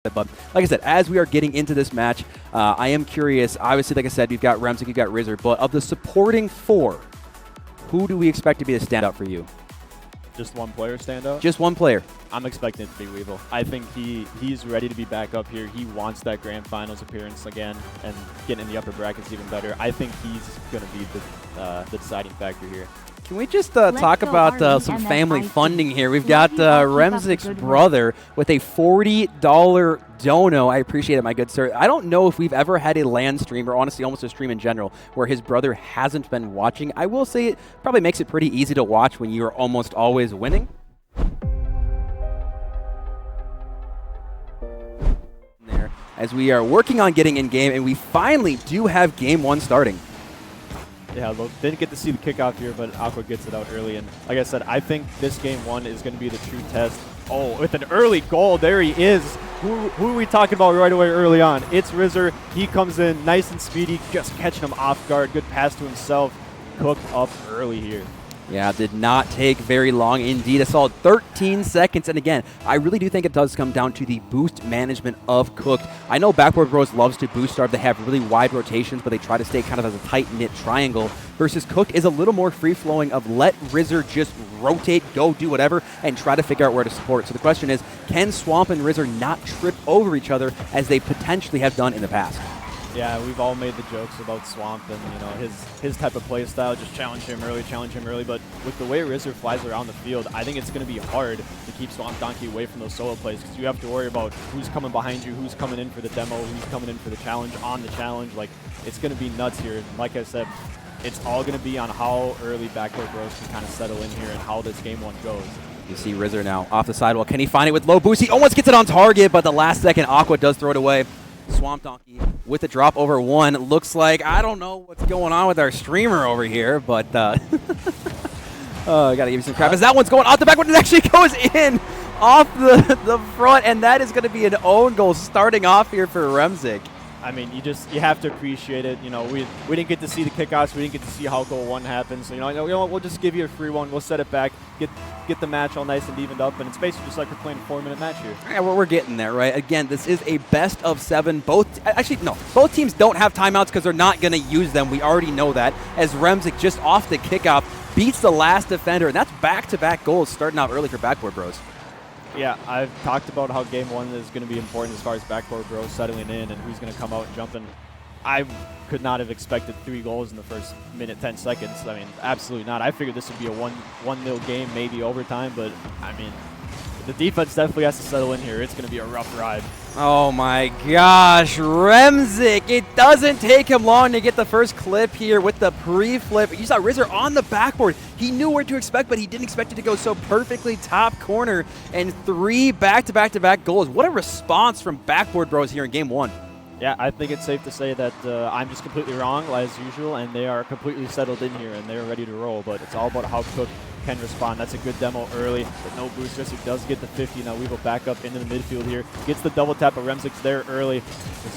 But like I said, as we are getting into this match, I am curious. Obviously, like I said, you've got Remzik, you've got Rizzer, but of the supporting four, who do we expect to be the standout for you? Just one player standout? Just one player. I'm expecting it to be Weevil. I think he's ready to be back up here. He wants that Grand Finals appearance again, and getting in the upper brackets even better. I think he's going to be the deciding factor here. Can we just talk about some family funding here? We've got Remzik's brother with a $40 dono. I appreciate it, my good sir. I don't know if we've ever had a LAN stream, or honestly almost a stream in general, where his brother hasn't been watching. I will say it probably makes it pretty easy to watch when you're almost always winning. There, as we are working on getting in game, and we finally do have game one starting. Yeah, well, didn't get to see the kickoff here, but Aqua gets it out early. And like I said, I think this game one is going to be the true test. Oh, with an early goal, there he is. Who are we talking about right away early on? It's Rizzer. He comes in nice and speedy, just catching him off guard. Good pass to himself. Cooked up early here. Yeah, did not take very long indeed. A solid 13 seconds. And again, I really do think it does come down to the boost management of Cooked. I know Backboard Bros loves to boost starve. They have really wide rotations, but they try to stay kind of as a tight-knit triangle. Versus Cooked is a little more free-flowing of let Rizzer just rotate, go do whatever, and try to figure out where to support. So the question is, can Swamp and Rizzer not trip over each other as they potentially have done in the past? Yeah, we've all made the jokes about Swamp and his type of play style, just challenge him early. But with the way Rizzer flies around the field, I think it's going to be hard to keep Swamp Donkey away from those solo plays, because you have to worry about who's coming behind you, who's coming in for the demo, who's coming in for the challenge, on the challenge. Like, it's going to be nuts here. And like I said, it's all going to be on how early Backboard Bros can kind of settle in here and how this game one goes. You see Rizzer now off the sidewall. Can he find it with low boost? He almost gets it on target, but the last second Aqua does throw it away. Swamp Donkey with a drop over one. Looks like, I don't know what's going on with our streamer over here, but I gotta give you some crap. As that one's going off the back, when it actually goes in off the front, and that is going to be an own goal starting off here for Remzik. I mean, you have to appreciate it. You know, we didn't get to see the kickoffs. We didn't get to see how goal one happens. So, you know, we'll just give you a free one. We'll set it back, get the match all nice and evened up, and it's basically just like we're playing a 4-minute match here. Yeah, we're getting there, right? Again, this is a best of 7. Both teams don't have timeouts because they're not going to use them. We already know that. As Remzik just off the kickoff beats the last defender, and that's back-to-back goals starting out early for Backboard Bros. Yeah, I've talked about how game one is going to be important as far as Backboard Bros settling in and who's going to come out and jumping. I could not have expected 3 goals in the first minute, 10 seconds. I mean, absolutely not. I figured this would be a 1-0 game, maybe overtime, but I mean, the defense definitely has to settle in here. It's going to be a rough ride. Oh my gosh, Remzik. It doesn't take him long to get the first clip here with the pre-flip. You saw Rizzer on the backboard. He knew what to expect, but he didn't expect it to go so perfectly top corner, and 3 back-to-back-to-back goals. What a response from Backboard Bros here in game one. Yeah, I think it's safe to say that I'm just completely wrong, as usual, and they are completely settled in here, and they're ready to roll. But it's all about how Cook can respond. That's a good demo early, but no boost. He does get the 50. Now Weevil back up into the midfield here. Gets the double tap, but Remzik's there early.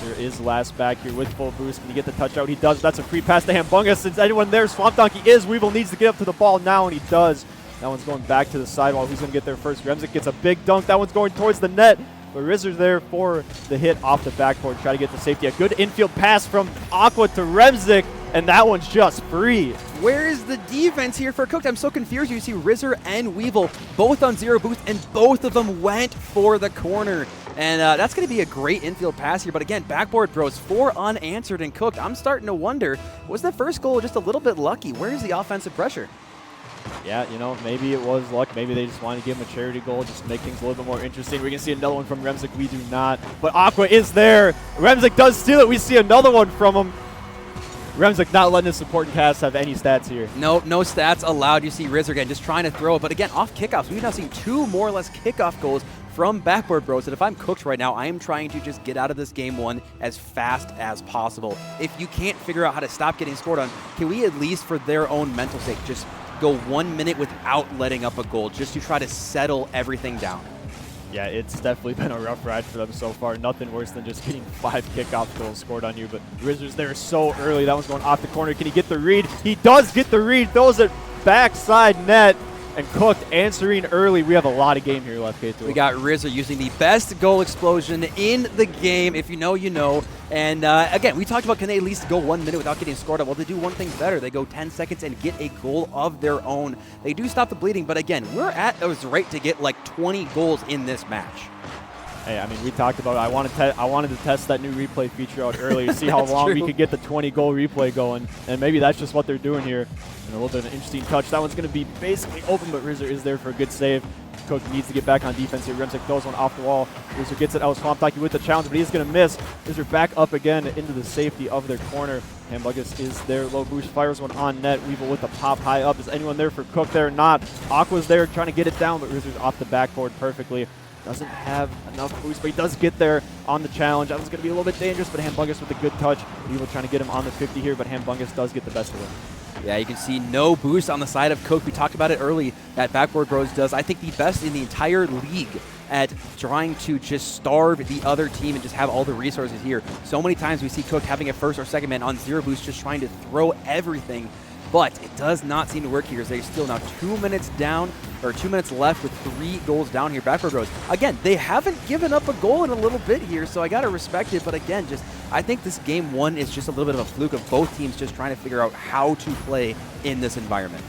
There is last back here with full boost. Can he get the touch out? He does. That's a free pass to Hambunga. Since anyone there, Swamp Donkey is. Weevil needs to get up to the ball now, and he does. That one's going back to the sidewall. Who's going to get there first? Remzik gets a big dunk. That one's going towards the net. But Rizzer's there for the hit off the backboard, try to get the safety. A good infield pass from Aqua to Remzik, and that one's just free. Where is the defense here for Cooked? I'm so confused. You see Rizzer and Weevil both on 0 boost, and both of them went for the corner. And that's going to be a great infield pass here. But again, Backboard Bros 4 unanswered and Cooked. I'm starting to wonder, was that first goal just a little bit lucky? Where's the offensive pressure? Yeah, you know, maybe it was luck. Maybe they just wanted to give him a charity goal, just to make things a little bit more interesting. We can see another one from Remzik. We do not. But Aqua is there. Remzik does steal it. We see another one from him. Remzik not letting his supporting cast have any stats here. No stats allowed. You see Rizzer again just trying to throw it. But again, off kickoffs, we've now seen 2 more or less kickoff goals from Backboard Bros. And if I'm Cooked right now, I am trying to just get out of this game one as fast as possible. If you can't figure out how to stop getting scored on, can we at least, for their own mental sake, just go 1 minute without letting up a goal, just to try to settle everything down? Yeah, it's definitely been a rough ride for them so far. Nothing worse than just getting 5 kickoff goals scored on you. But Rizzer's there so early. That one's going off the corner. Can he get the read? He does get the read. Throws it backside net. and Cooked answering early. We have a lot of game here left, K2. We got Rizzer using the best goal explosion in the game. If you know, you know. And again, we talked about can they at least go 1 minute without getting scored up. Well, they do one thing better. They go 10 seconds and get a goal of their own. They do stop the bleeding, but again, we're at a rate to get like 20 goals in this match. Hey, I mean, we talked about it. I wanted to test that new replay feature out earlier, see how long true. we could get the 20-goal replay going, and maybe that's just what they're doing here. And a little bit of an interesting touch. That one's going to be basically open, but Rizzer is there for a good save. Cook needs to get back on defense here. Remzik throws one off the wall. Rizzer gets it out. Swamp Donkey with the challenge, but he's going to miss. Rizzer back up again into the safety of their corner. Hamburgus is there. Low boost fires one on net. Weevil with the pop high up. Is anyone there for Cook there? Not. Aqua's there trying to get it down, but Rizzer's off the backboard perfectly. Doesn't have enough boost, but he does get there on the challenge. That was going to be a little bit dangerous, but Hamburgus with a good touch. Weevil trying to get him on the 50 here, but Hamburgus does get the best of him. Yeah, you can see no boost on the side of Cook. We talked about it early that Backboard Bros does, I think, the best in the entire league at trying to just starve the other team and just have all the resources here. So many times we see Cook having a first or second man on zero boost, just trying to throw everything. But it does not seem to work here. They're still now 2 minutes down, or 2 minutes left with 3 goals down here. Backboard Bros, again, they haven't given up a goal in a little bit here, so I got to respect it. But again, I think this game one is just a little bit of a fluke of both teams just trying to figure out how to play in this environment.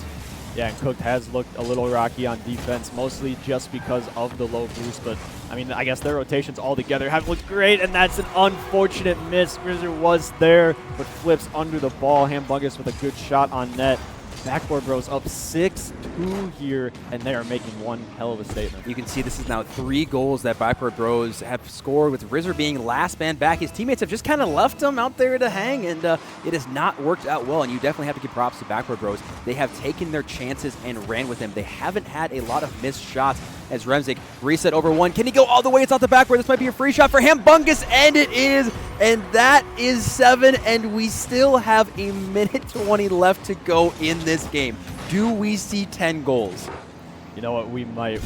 Yeah, and Cooked has looked a little rocky on defense, mostly just because of the low boost. But, I mean, I guess their rotations all together have looked great, and that's an unfortunate miss. Rizzer was there, but flips under the ball. Hamburgus with a good shot on net. Backboard Bros up 6-2 here, and they are making one hell of a statement. You can see this is now 3 goals that Backboard Bros have scored, with Rizzer being last man back. His teammates have just kind of left him out there to hang, and it has not worked out well, and you definitely have to give props to Backboard Bros. They have taken their chances and ran with him. They haven't had a lot of missed shots as Remzik reset over one. Can he go all the way? It's off the backboard. This might be a free shot for Hamburgus, and it is, and that is 7, and we still have a minute 20 left to go in this game. Do we see 10 goals? You know what, we might,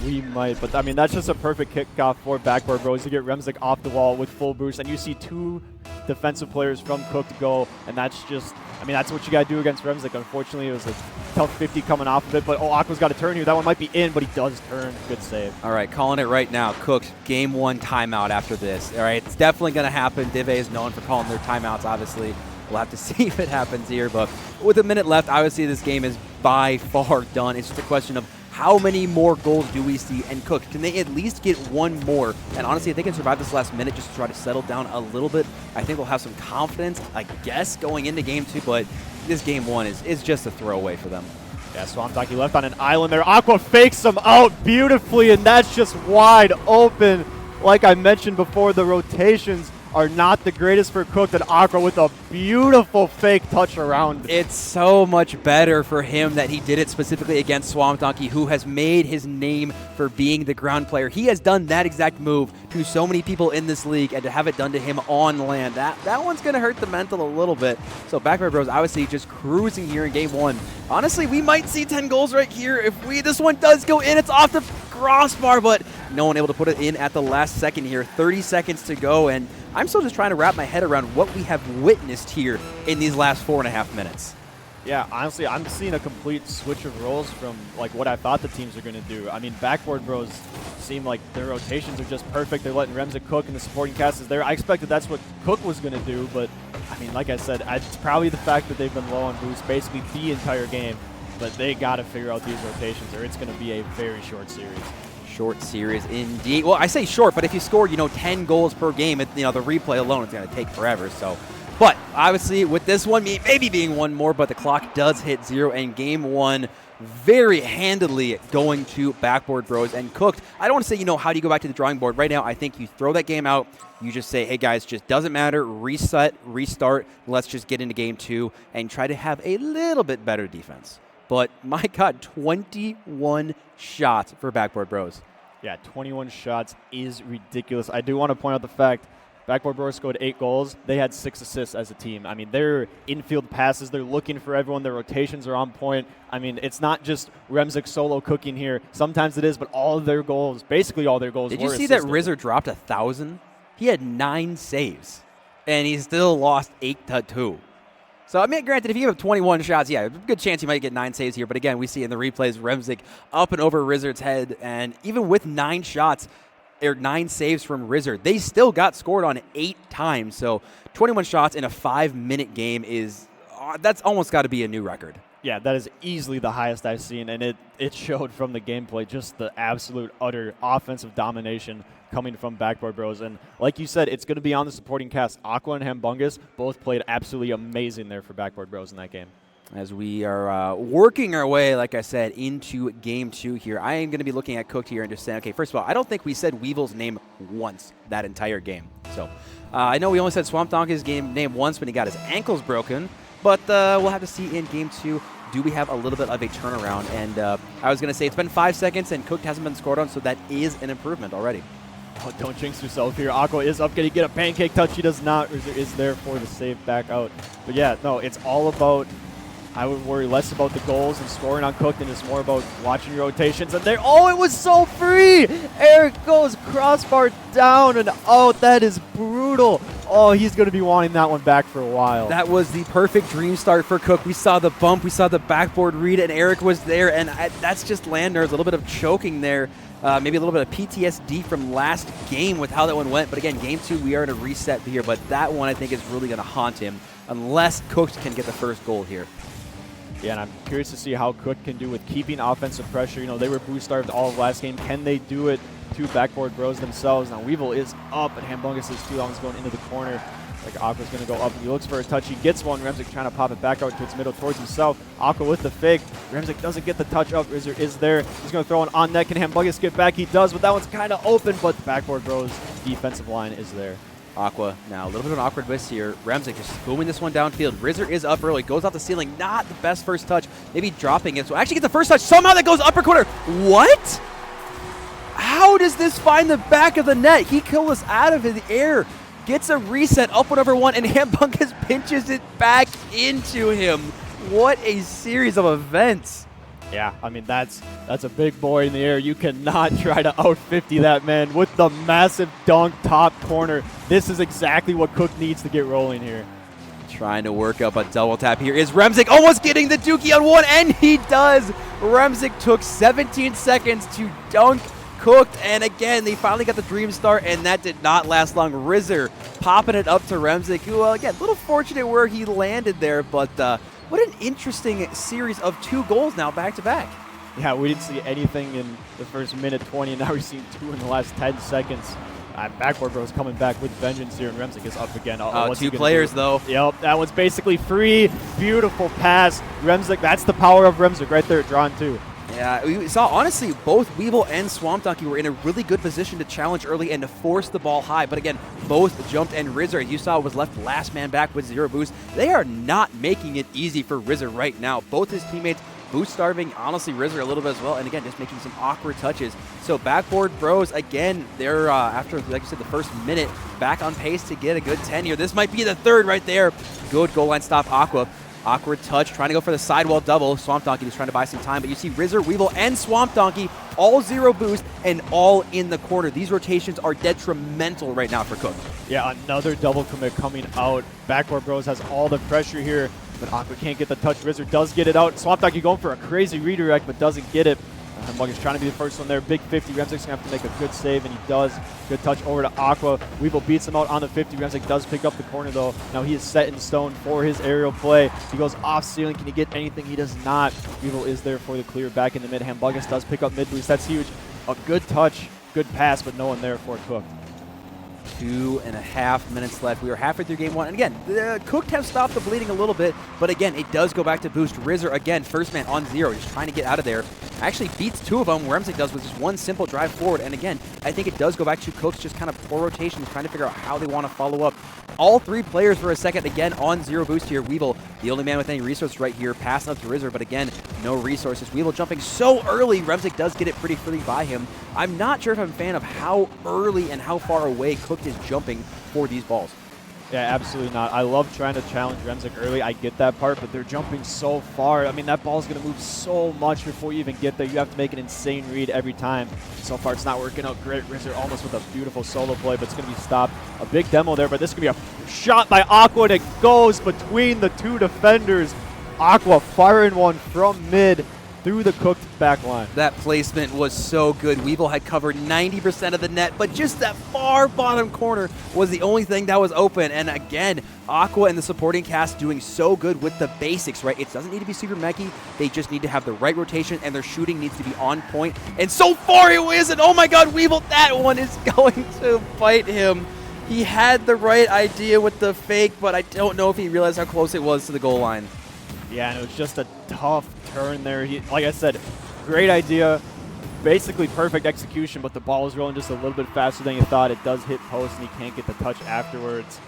but I mean, that's just a perfect kickoff for Backboard Bros to get Remzik off the wall with full boost, and you see 2 defensive players from Cook to go, and that's just, I mean, that's what you got to do against Remzik. Unfortunately, it was a tough 50 coming off of it, but Aqua's got to turn here. That one might be in, but he does turn. Good save. All right, calling it right now. Cook, game 1 timeout after this. All right, it's definitely going to happen. Dive is known for calling their timeouts, obviously. We'll have to see if it happens here, but with a minute left, obviously this game is by far done. It's just a question of how many more goals do we see? And Cook, can they at least get 1 more? And honestly, if they can survive this last minute just to try to settle down a little bit, I think we'll have some confidence, I guess, going into game 2. But this game 1 is just a throwaway for them. Yeah, Swamp Donkey left on an island there. Aqua fakes him out beautifully, and that's just wide open. Like I mentioned before, the rotations are not the greatest for Cook, and Aqua with a beautiful fake touch around. It's so much better for him that he did it specifically against Swamp Donkey, who has made his name for being the ground player. He has done that exact move to so many people in this league, and to have it done to him on land, that one's going to hurt the mental a little bit. So Backboard Bros obviously just cruising here in game 1. Honestly, we might see 10 goals right here. If this one does go in, it's off the crossbar, but no one able to put it in at the last second here. 30 seconds to go, and I'm still just trying to wrap my head around what we have witnessed here in these last 4.5 minutes. Yeah, honestly, I'm seeing a complete switch of roles from like what I thought the teams are going to do. I mean, Backboard Bros seem like their rotations are just perfect. They're letting Remzik cook, and the supporting cast is there. I expected that's what Cook was going to do, but I mean, like I said, it's probably the fact that they've been low on boost basically the entire game, but they got to figure out these rotations, or it's going to be a very short series. Short series indeed. Well, I say short, but if you score, 10 goals per game, the replay alone is going to take forever. So, but obviously with this one, maybe being 1 more, but the clock does hit 0, and game 1 very handily going to Backboard Bros. And Cooked, I don't want to say, how do you go back to the drawing board? Right now, I think you throw that game out. You just say, hey, guys, just doesn't matter. Reset, restart. Let's just get into game 2 and try to have a little bit better defense. But, my God, 21 shots for Backboard Bros. Yeah, 21 shots is ridiculous. I do want to point out the fact Backboard Bros scored 8 goals. They had 6 assists as a team. I mean, their infield passes, they're looking for everyone. Their rotations are on point. I mean, it's not just Remzik solo cooking here. Sometimes it is, but all of their goals, basically all their goals, Did were you see assisted. that Rizzer dropped 1,000? He had 9 saves, and he still lost 8-2. So, I mean, granted, if you have 21 shots, yeah, good chance you might get 9 saves here. But again, we see in the replays, Remzik up and over Rizzard's head. And even with 9 shots, or 9 saves from Rizzard, they still got scored on 8 times. So, 21 shots in a 5-minute game that's almost got to be a new record. Yeah, that is easily the highest I've seen, and it showed from the gameplay just the absolute, utter offensive domination coming from Backboard Bros. And like you said, it's going to be on the supporting cast. Aqua and Hambungus both played absolutely amazing there for Backboard Bros in that game. As we are working our way, like I said, into Game 2 here, I am going to be looking at Cooked here and just saying, okay, first of all, I don't think we said Weevil's name once that entire game. So I know we only said Swamp Donkey's name once when he got his ankles broken, but we'll have to see in Game 2, do we have a little bit of a turnaround? And I was going to say it's been 5 seconds and Cooked hasn't been scored on, so that is an improvement already. Oh, don't jinx yourself here. Aqua is up. Can he get a pancake touch? He does not. Is there for the save back out. But yeah, no, it's all about, I would worry less about the goals and scoring on Cooked and it's more about watching your rotations. And there, oh, it was so free. Eric goes crossbar down and out. That is brutal. Oh, he's going to be wanting that one back for a while. That was the perfect dream start for Cook. We saw the bump, we saw the backboard read, and Eric was there. And that's just Landers, a little bit of choking there. Maybe a little bit of PTSD from last game with how that one went. But again, Game 2, we are in a reset here. But that one, I think, is really going to haunt him unless Cook can get the first goal here. Yeah, and I'm curious to see how Cook can do with keeping offensive pressure. You know, they were boost starved all of last game. Can they do it to Backboard Bros themselves? Now, Weevil is up, and Hambungus is too. That one's going into the corner. Like Aqua's going to go up. He looks for a touch. He gets one. Remzik trying to pop it back out to its middle towards himself. Aqua with the fake. Remzik doesn't get the touch up. Rizzard is there. He's going to throw one on net. Can Hambungus get back? He does, but that one's kind of open, but the Backboard Bros defensive line is there. Aqua now a little bit of an awkward miss here. Remzik just booming this one downfield. Rizzard is up early, goes off the ceiling. Not the best first touch. Maybe dropping it. So actually gets the first touch. Somehow that goes upper corner. What? How does this find the back of the net? He killed us out of the air. Gets a reset, up one over one, and Hambungus pinches it back into him. What a series of events. Yeah, I mean, that's a big boy in the air. You cannot try to out 50 that man with the massive dunk top corner. This is exactly what Cook needs to get rolling here. Trying to work up a double tap here is Remzik, almost getting the dookie on one, and he does. Remzik took 17 seconds to dunk Cooked, and again, they finally got the dream start, and that did not last long. Rizzer popping it up to Remzik, who, again, a little fortunate where he landed there, but what an interesting series of 2 goals now back-to-back. Yeah, we didn't see anything in the first minute 20, and now we've seen 2 in the last 10 seconds. Backboard Bros coming back with vengeance here, and Remzik is up again. 2 players, though. Yep, that one's basically free. Beautiful pass. Remzik, that's the power of Remzik right there, drawn 2. Yeah, we saw, honestly, both Weevil and Swamp Donkey were in a really good position to challenge early and to force the ball high. But again, both jumped, and Rizzer, as you saw, was left last man back with 0 boost. They are not making it easy for Rizzer right now. Both his teammates boost starving, honestly, Rizzer a little bit as well, and again, just making some awkward touches. So Backboard Bros, again, they're, after, like I said, the first minute, back on pace to get a good 10 here. This might be the third right there. Good goal line stop, Aqua. Awkward touch, trying to go for the sidewall double. Swamp Donkey was trying to buy some time, but you see Rizzer, Weevil, and Swamp Donkey all 0 boost and all in the corner. These rotations are detrimental right now for Cook. Yeah, another double commit coming out. Backboard Bros has all the pressure here, but Aqua can't get the touch. Rizzer does get it out. Swamp Donkey going for a crazy redirect, but doesn't get it. Hambungus trying to be the first one there. Big 50. Remzik's going to have to make a good save, and he does. Good touch over to Aqua. Weevil beats him out on the 50. Remzik does pick up the corner, though. Now he is set in stone for his aerial play. He goes off ceiling. Can he get anything? He does not. Weevil is there for the clear back in the mid. Hambungus does pick up mid boost. That's huge. A good touch, good pass, but no one there for Cook. 2.5 minutes left. We are halfway through game 1. And again, the Cooked have stopped the bleeding a little bit, but again, it does go back to boost. Rizzer, again, first man on 0, just trying to get out of there. Actually beats 2 of them. Remzik does with just one simple drive forward. And again, I think it does go back to Cook's just kind of poor rotations, trying to figure out how they want to follow up. All 3 players for a second, again, on 0 boost here. Weevil, the only man with any resources right here, passing up to Rizzer, but again, no resources. Weevil jumping so early. Remzik does get it pretty freely by him. I'm not sure if I'm a fan of how early and how far away Cooked is jumping for these balls. Yeah, absolutely not. I love trying to challenge Remzik early. I get that part, but they're jumping so far. I mean, that ball's going to move so much before you even get there. You have to make an insane read every time. So far, it's not working out great. Rizzer almost with a beautiful solo play, but it's going to be stopped. A big demo there, but this is going to be a shot by Aqua, and it goes between the two defenders. Aqua firing one from mid through the cooked back line. That placement was so good. Weevil had covered 90% of the net, but just that far bottom corner was the only thing that was open. And again, Aqua and the supporting cast doing so good with the basics, right? It doesn't need to be super mechy. They just need to have the right rotation, and their shooting needs to be on point. And so far it isn't. Oh my God, Weevil, that one is going to bite him. He had the right idea with the fake, but I don't know if he realized how close it was to the goal line. Yeah, and it was just a tough turn there. Like I said, great idea, basically perfect execution, but the ball is rolling just a little bit faster than you thought. It does hit post, and he can't get the touch afterwards.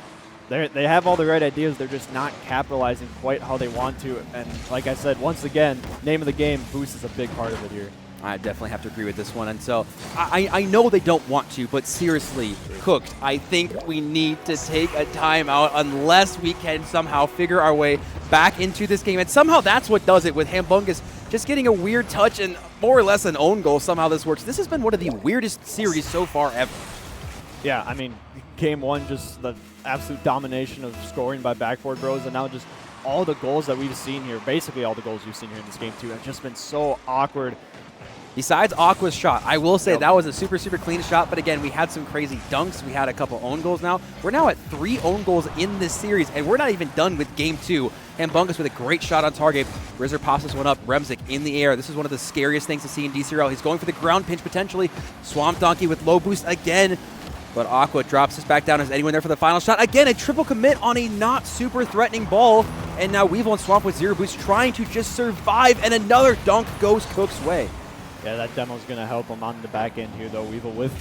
They have all the right ideas. They're just not capitalizing quite how they want to. And like I said, once again, name of the game, boost is a big part of it here. I definitely have to agree with this one. And so I know they don't want to, but seriously, Cooked, I think we need to take a timeout unless we can somehow figure our way back into this game. And somehow that's what does it with Hambungus just getting a weird touch and more or less an own goal. Somehow this works. This has been one of the weirdest series so far ever. Yeah, I mean, game one, just the absolute domination of scoring by Backboard Bros, and now just all the goals that we've seen here, basically all the goals you've seen here in this game too, have just been so awkward. Besides Aqua's shot, I will say that was a super, super clean shot. But again, we had some crazy dunks. We had a couple own goals now. We're now at 3 own goals in this series, and we're not even done with game 2. Hambungus with a great shot on target. Rizzer pops this one up. Remzik in the air. This is one of the scariest things to see in Dcrl. He's going for the ground pinch potentially. Swamp Donkey with low boost again. But Aqua drops this back down. Is anyone there for the final shot? Again, a triple commit on a not super threatening ball. And now Weevil and Swamp with 0 boost trying to just survive. And another dunk goes Cook's way. Yeah, that demo's going to help him on the back end here, though. Weevil with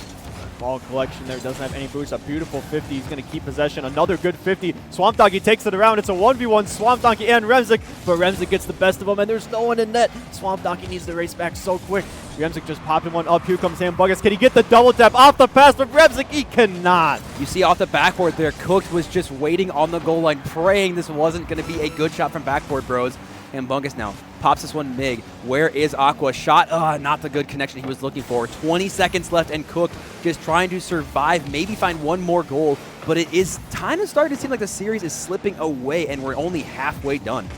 ball collection there, doesn't have any boost. A beautiful 50. He's going to keep possession. Another good 50. Swamp Donkey takes it around. It's a 1v1. Swamp Donkey and Remzik, but Remzik gets the best of him, and there's no one in net. Swamp Donkey needs to race back so quick. Remzik just popping one up. Here comes Hambungus. Can he get the double tap off the pass from Remzik? He cannot. You see off the backboard there, Cooked was just waiting on the goal line, praying this wasn't going to be a good shot from Backboard Bros. Hambungus now pops this one MIG. Where is Aqua? Shot, not the good connection he was looking for. 20 seconds left, and Cooked just trying to survive, maybe find one more goal. But it is kind of starting to seem like the series is slipping away, and we're only halfway done.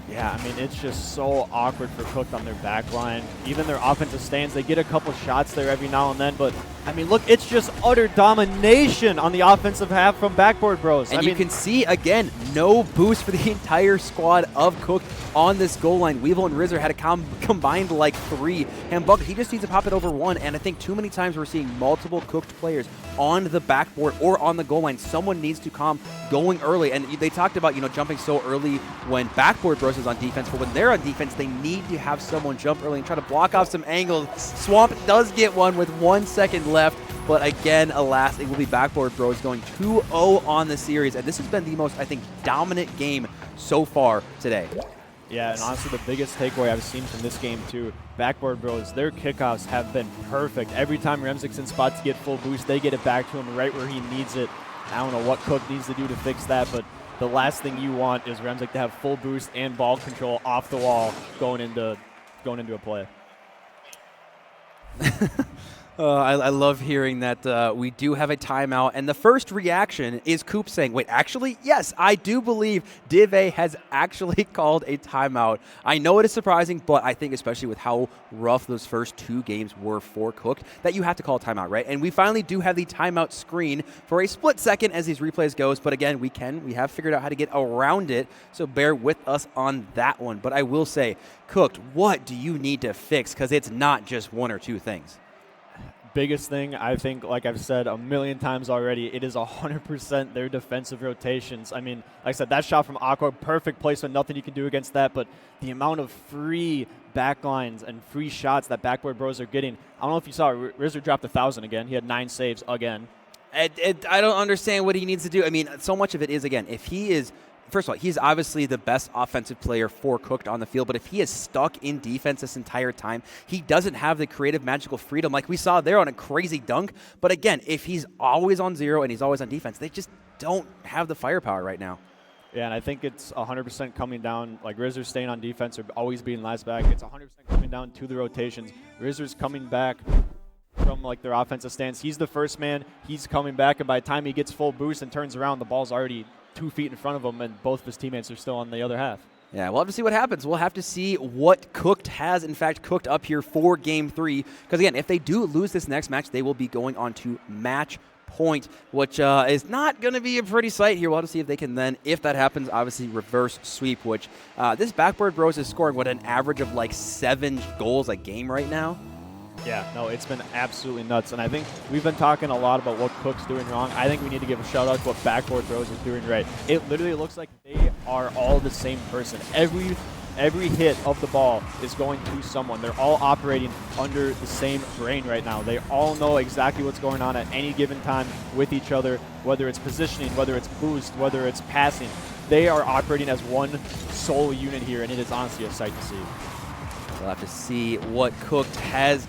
Yeah, I mean, it's just so awkward for Cooked on their back line. Even their offensive stands, they get a couple shots there every now and then, but I mean, look, it's just utter domination on the offensive half from Backboard Bros. And you can see, again, no boost for the entire squad of Cooked on this goal line. Weevil and Rizzer had a combined like 3. Hambungus, he just needs to pop it over 1, and I think too many times we're seeing multiple Cooked players on the backboard or on the goal line. Someone needs to come going early, and they talked about, jumping so early when Backboard Bros is on defense, but when they're on defense, they need to have someone jump early and try to block off some angles. Swamp does get one with 1 second left, but again, alas, it will be Backboard Bros going 2-0 on the series, and this has been the most, I think, dominant game so far today. Yeah, and honestly, the biggest takeaway I've seen from this game, too, Backboard Bros, their kickoffs have been perfect. Every time Remzik's in spot to get full boost, they get it back to him right where he needs it. I don't know what Cook needs to do to fix that, but the last thing you want is Remzik to have full boost and ball control off the wall going into a play. I love hearing that we do have a timeout, and the first reaction is Coop saying, wait, actually, yes, I do believe Div A has actually called a timeout. I know it is surprising, but I think especially with how rough those first 2 games were for Cooked, that you have to call a timeout, right? And we finally do have the timeout screen for a split second as these replays goes, but again, we have figured out how to get around it, so bear with us on that one. But I will say, Cooked, what do you need to fix? Because it's not just 1 or 2 things. Biggest thing, I think, like I've said a million times already, it is 100% their defensive rotations. I mean, like I said, that shot from Aqua, perfect placement, nothing you can do against that, but the amount of free backlines and free shots that Backboard Bros are getting, I don't know if you saw, Rizzer dropped 1,000 again. He had 9 saves again. I don't understand what he needs to do. I mean, so much of it is, again, if he is, first of all, he's obviously the best offensive player for Cooked on the field, but if he is stuck in defense this entire time, he doesn't have the creative, magical freedom like we saw there on a crazy dunk. But again, if he's always on 0 and he's always on defense, don't have the firepower right now. Yeah, and I think it's 100% coming down, like Rizzer's staying on defense or always being last back. It's 100% coming down to the rotations. Rizzer's coming back from like their offensive stance. He's the first man. He's coming back, and by the time he gets full boost and turns around, the ball's already 2 feet in front of him, and both of his teammates are still on the other half. Yeah, we'll have to see what happens. We'll have to see what Cooked has, in fact, cooked up here for Game 3. Because, again, if they do lose this next match, they will be going on to match point, which is not going to be a pretty sight here. We'll have to see if they can then, if that happens, obviously reverse sweep, which this Backboard Bros is scoring, what, an average of like 7 goals a game right now? Yeah, no, it's been absolutely nuts. And I think we've been talking a lot about what Cook's doing wrong. I think we need to give a shout out to what Backboard Bros is doing right. It literally looks like they are all the same person. Every hit of the ball is going to someone. They're all operating under the same brain right now. They all know exactly what's going on at any given time with each other, whether it's positioning, whether it's boost, whether it's passing. They are operating as one sole unit here, and it is honestly a sight to see. We'll have to see what Cooked has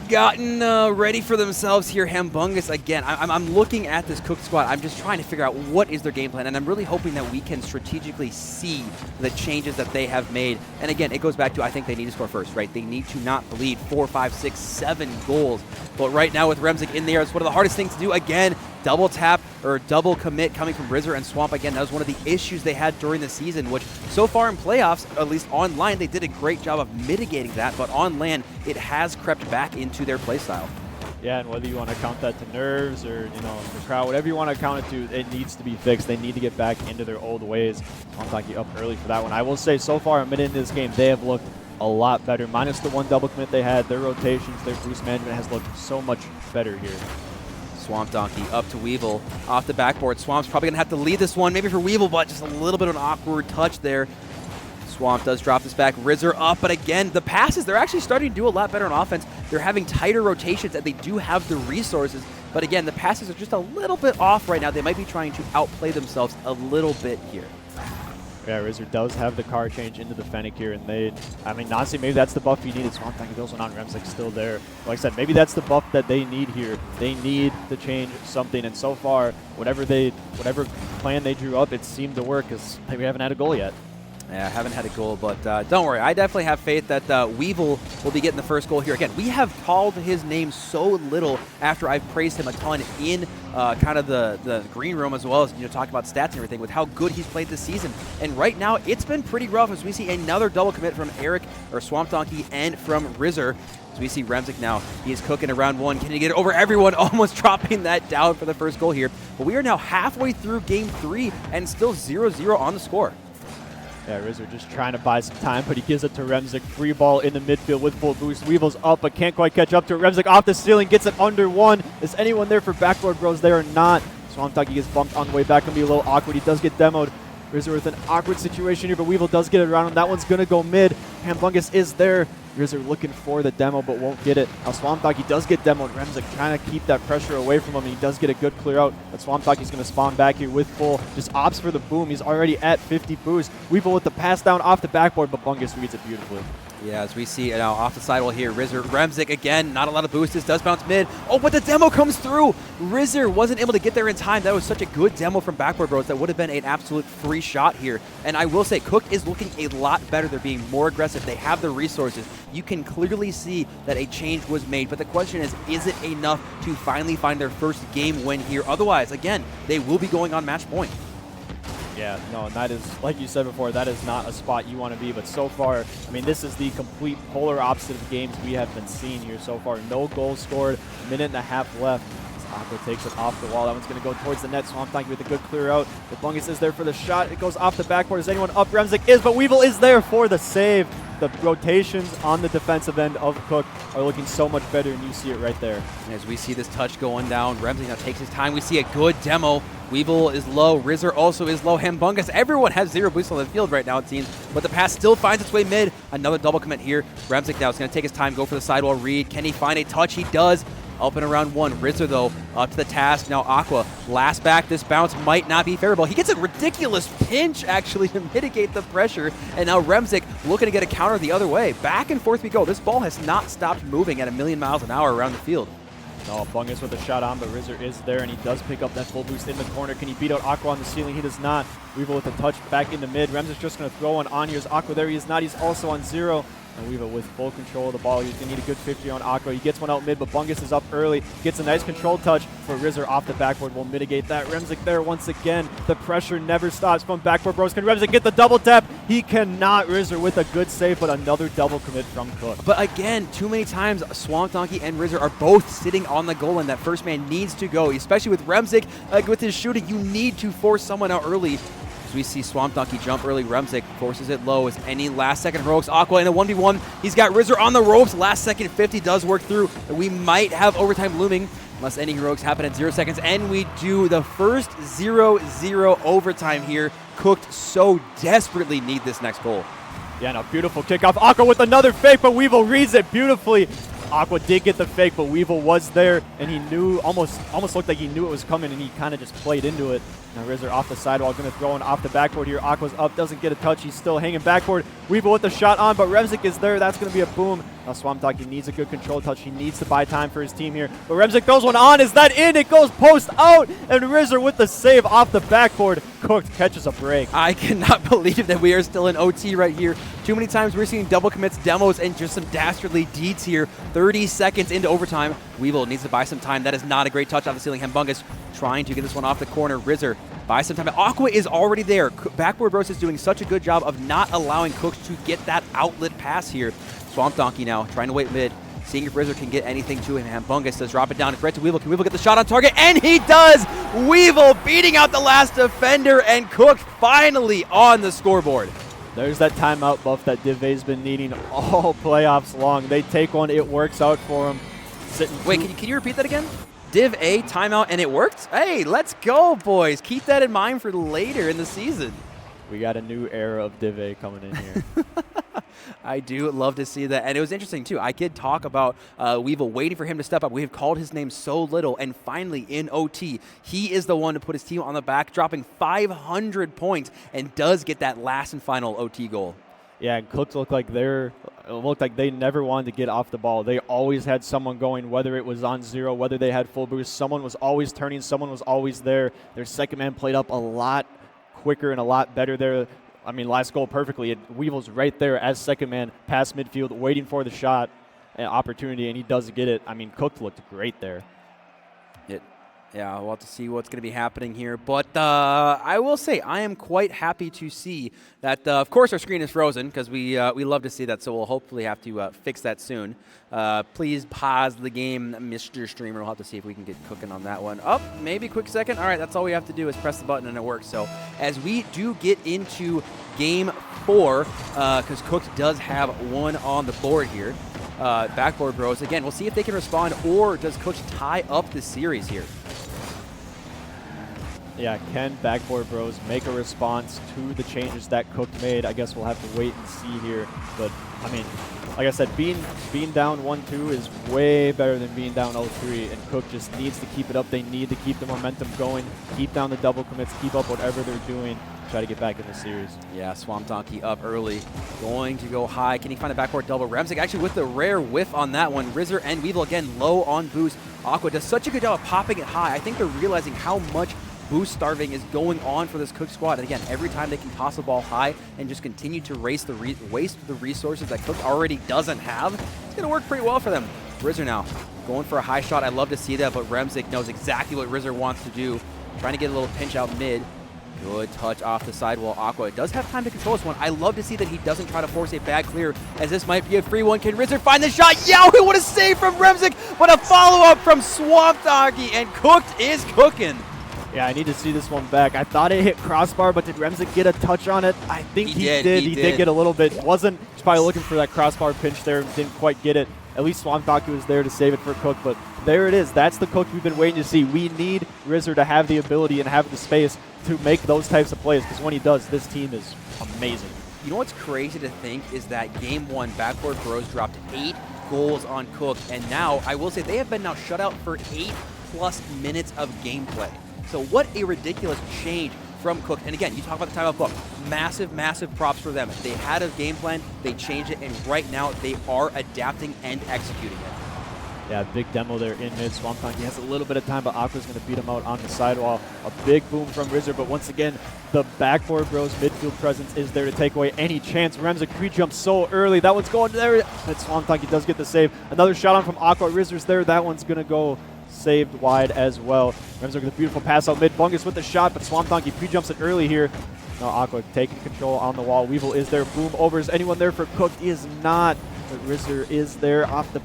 gotten ready for themselves here. Hambungus, again, I'm looking at this Cooked squad. I'm just trying to figure out what is their game plan, and I'm really hoping that we can strategically see the changes that they have made. And again, it goes back to, I think they need to score first, right? They need to not bleed 4, 5, 6, 7 goals. But right now with Remzik in there, it's one of the hardest things to do. Again, double tap or double commit coming from Rizzer and Swamp. Again, that was one of the issues they had during the season, which so far in playoffs, at least online, they did a great job of mitigating that. But on land, it has crept back into their playstyle. Yeah, and whether you want to count that to nerves or, the crowd, whatever you want to count it to, it needs to be fixed. They need to get back into their old ways. Montaki up early for that one. I will say, so far, a minute into this game, they have looked a lot better. Minus the 1 double commit they had, their rotations, their boost management has looked so much better here. Swamp Donkey up to Weevil off the backboard. Swamp's probably going to have to lead this one, maybe for Weevil, but just a little bit of an awkward touch there. Swamp does drop this back. Rizzer up, but again, the passes, they're actually starting to do a lot better on offense. They're having tighter rotations, and they do have the resources. But again, the passes are just a little bit off right now. They might be trying to outplay themselves a little bit here. Yeah, Rizzer does have the car change into the Fennec here, and honestly, maybe that's the buff you needed. Swamp Tank goes on, Remzik's still there. Like I said, maybe that's the buff that they need here. They need to change something, and so far, whatever plan they drew up, it seemed to work, because we haven't had a goal yet. Yeah, I haven't had a goal, but don't worry. I definitely have faith that Weevil will be getting the first goal here. Again, we have called his name so little after I've praised him a ton in kind of the green room, as well as talking about stats and everything with how good he's played this season. And right now, it's been pretty rough as we see another double commit from Eric or Swamp Donkey and from Rizzer. As we see Remzik now, he is cooking around 1. Can he get it over everyone? Almost dropping that down for the first goal here. But we are now halfway through Game 3 and still 0-0 on the score. Yeah, Rizzer just trying to buy some time, but he gives it to Remzik. Free ball in the midfield with full boost. Weevil's up, but can't quite catch up to it. Remzik off the ceiling, gets it under 1. Is anyone there for Backboard Bros? They are not. Swamp Donkey gets bumped on the way back. Going to be a little awkward. He does get demoed. Rizzer with an awkward situation here, but Weevil does get it around him. That one's going to go mid. Hambungus is there. Rizzer looking for the demo, but won't get it. Now Swamp Donkey does get demoed. Remzik trying to keep that pressure away from him. He does get a good clear out, but Swamp Donkey's going to spawn back here with full. Just opts for the boom. He's already at 50 boost. Weevil with the pass down off the backboard, but Bungus reads it beautifully. Yeah, as we see now off the sidewall here, Remzik again, not a lot of boost. This does bounce mid. Oh, but the demo comes through. Rizzer wasn't able to get there in time. That was such a good demo from Backboard Bros. That would have been an absolute free shot here. And I will say, Cook is looking a lot better. They're being more aggressive. They have the resources. You can clearly see that a change was made. But the question is it enough to finally find their first game win here? Otherwise, again, they will be going on match point. Yeah, no, and that is, like you said before, that is not a spot you want to be. But so far, this is the complete polar opposite of games we have been seeing here so far. No goals scored, minute and a half left. Aqua takes it off the wall. That one's going to go towards the net. Swamp Donkey with a good clear out. The Bungus is there for the shot. It goes off the backboard. Is anyone up? Remzik is, but Weevil is there for the save. The rotations on the defensive end of Cook are looking so much better, and you see it right there. And as we see this touch going down, Remzik now takes his time. We see a good demo. Weevil is low. Rizzer also is low. Hambungus. Everyone has 0 boost on the field right now, it seems. But the pass still finds its way mid. Another double commit here. Remzik now is going to take his time, go for the sidewall read. Can he find a touch? He does. Up and around 1. Rizzer, though, up to the task. Now Aqua, last back. This bounce might not be favorable. He gets a ridiculous pinch, actually, to mitigate the pressure. And now Remzik looking to get a counter the other way. Back and forth we go. This ball has not stopped moving at 1,000,000 miles an hour around the field. No, Bungus with a shot on, but Rizzer is there, and he does pick up that full boost in the corner. Can he beat out Aqua on the ceiling? He does not. Weevil with a touch back into mid. Rems is just going to throw one on. Here's Aqua. There he is not. He's also on 0. And Weevil with full control of the ball. He's going to need a good 50 on Aqua. He gets one out mid, but Bungus is up early. Gets a nice control touch for Rizzer off the backboard. Will mitigate that. Remzik there once again. The pressure never stops from Backboard Bros. Can Remzik get the double tap? He cannot. Rizzer with a good save, but another double commit from Cook. But again, too many times Swamp Donkey and Rizzer are both sitting on the goal line. That first man needs to go, especially with Remzik. With his shooting, you need to force someone out early. As we see Swamp Donkey jump early, Remzik forces it low as any last-second heroics. Aqua in a 1v1. He's got Rizzer on the ropes. Last-second 50 does work through. We might have overtime looming unless any heroics happen at 0 seconds. And we do. The first 0-0 overtime here. Cooked so desperately need this next goal. Yeah, no, beautiful kickoff. Aqua with another fake, but Weevil reads it beautifully. Aqua did get the fake, but Weevil was there, and he knew, almost looked like he knew it was coming, and he kind of just played into it. Now Rizzer off the sidewall, going to throw one off the backboard here. Aqua's up, doesn't get a touch. He's still hanging backboard. Weevil with the shot on, but Remzik is there. That's going to be a boom. Now Swamp Donkey needs a good control touch. He needs to buy time for his team here. But Remzik throws one on. Is that in? It goes post out, and Rizzer with the save off the backboard. Cooked catches a break. I cannot believe that we are still in OT right here. Too many times we're seeing double commits, demos, and just some dastardly deeds here. 30 seconds into overtime. Weevil needs to buy some time. That is not a great touch off the ceiling. Hembungus trying to get this one off the corner. Rizzer buy some time. Aqua is already there. Backboard Bros is doing such a good job of not allowing Cooks to get that outlet pass here. Swamp Donkey now trying to wait mid. Seeing if Rizzer can get anything to him. Hembungus does drop it down. It's right to Weevil. Can Weevil get the shot on target? And he does! Weevil beating out the last defender, and Cook finally on the scoreboard. There's that timeout buff that Dive's been needing all playoffs long. They take one. It works out for him. Wait, can you repeat that again? Div A, timeout, and it worked? Hey, let's go, boys. Keep that in mind for later in the season. We got a new era of Div A coming in here. I do love to see that. And it was interesting, too. I did talk about Weevil waiting for him to step up. We have called his name so little. And finally, in OT, he is the one to put his team on the back, dropping 500 points, and does get that last and final OT goal. Yeah, and Cooks looked like they never wanted to get off the ball. They always had someone going, whether it was on 0, whether they had full boost. Someone was always turning. Someone was always there. Their second man played up a lot quicker and a lot better there. I mean, last goal perfectly. Weevil's right there as second man, past midfield, waiting for the shot and opportunity, and he does get it. I mean, Cook looked great there. Yeah, we'll have to see what's going to be happening here. But I will say I am quite happy to see that, of course, our screen is frozen because we love to see that, so we'll hopefully have to fix that soon. Please pause the game, Mr. Streamer. We'll have to see if we can get cooking on that one. Oh, maybe a quick second. All right, that's all we have to do is press the button and it works. So as we do get into Game 4, because Cook does have one on the board here, Backboard Bros, again, we'll see if they can respond, or does Cook tie up the series here? Yeah, can Backboard Bros make a response to the changes that Cook made? I guess we'll have to wait and see here. But, I mean, like I said, being down 1-2 is way better than being down 0-3, and Cook just needs to keep it up. They need to keep the momentum going, keep down the double commits, keep up whatever they're doing, try to get back in the series. Yeah, Swamp Donkey up early, going to go high. Can he find a backboard double? Remzik actually with the rare whiff on that one. Rizzer and Weevil again low on boost. Aqua does such a good job of popping it high. I think they're realizing how much boost starving is going on for this Cook squad. And again, every time they can toss the ball high and just continue to waste the resources that Cook already doesn't have, it's going to work pretty well for them. Rizzer now going for a high shot. I love to see that, but Remzik knows exactly what Rizzer wants to do. Trying to get a little pinch out mid. Good touch off the sidewall. Aqua does have time to control this one. I love to see that he doesn't try to force a bad clear, as this might be a free one. Can Rizzer find the shot? Yeah, what a save from Remzik, but a follow-up from Swamp Donkey, and Cooked is cooking. Yeah, I need to see this one back. I thought it hit crossbar, but did Remzik get a touch on it? I think he did. He did get a little bit. He's probably looking for that crossbar pinch there and didn't quite get it. At least Swamp Donkey was there to save it for Cook, but there it is. That's the Cook we've been waiting to see. We need Rizzer to have the ability and have the space to make those types of plays, because when he does, this team is amazing. You know what's crazy to think is that Game 1, Backboard Bros dropped 8 goals on Cook, and now, I will say, they have been now shut out for 8+ minutes of gameplay. So what a ridiculous change from Cook. And again, you talk about the timeout book. Massive, massive props for them. They had a game plan, they changed it, and right now they are adapting and executing it. Yeah, big demo there in mid. Swamp Donkey has a little bit of time, but Aqua's going to beat him out on the sidewall. A big boom from Rizzer, but once again, the Backboard Bros midfield presence is there to take away any chance. Remzik pre-jumps so early. That one's going there, but Swamp Donkey does get the save. Another shot on from Aqua. Rizzer's there. That one's going to go saved wide as well. Remzik with a beautiful pass out mid. Bungus with the shot, but Swamp Donkey pre-jumps it early here. Now Aqua taking control on the wall. Weevil is there. Boom over. Is anyone there for Cook? He is not, but Rizzer is there off the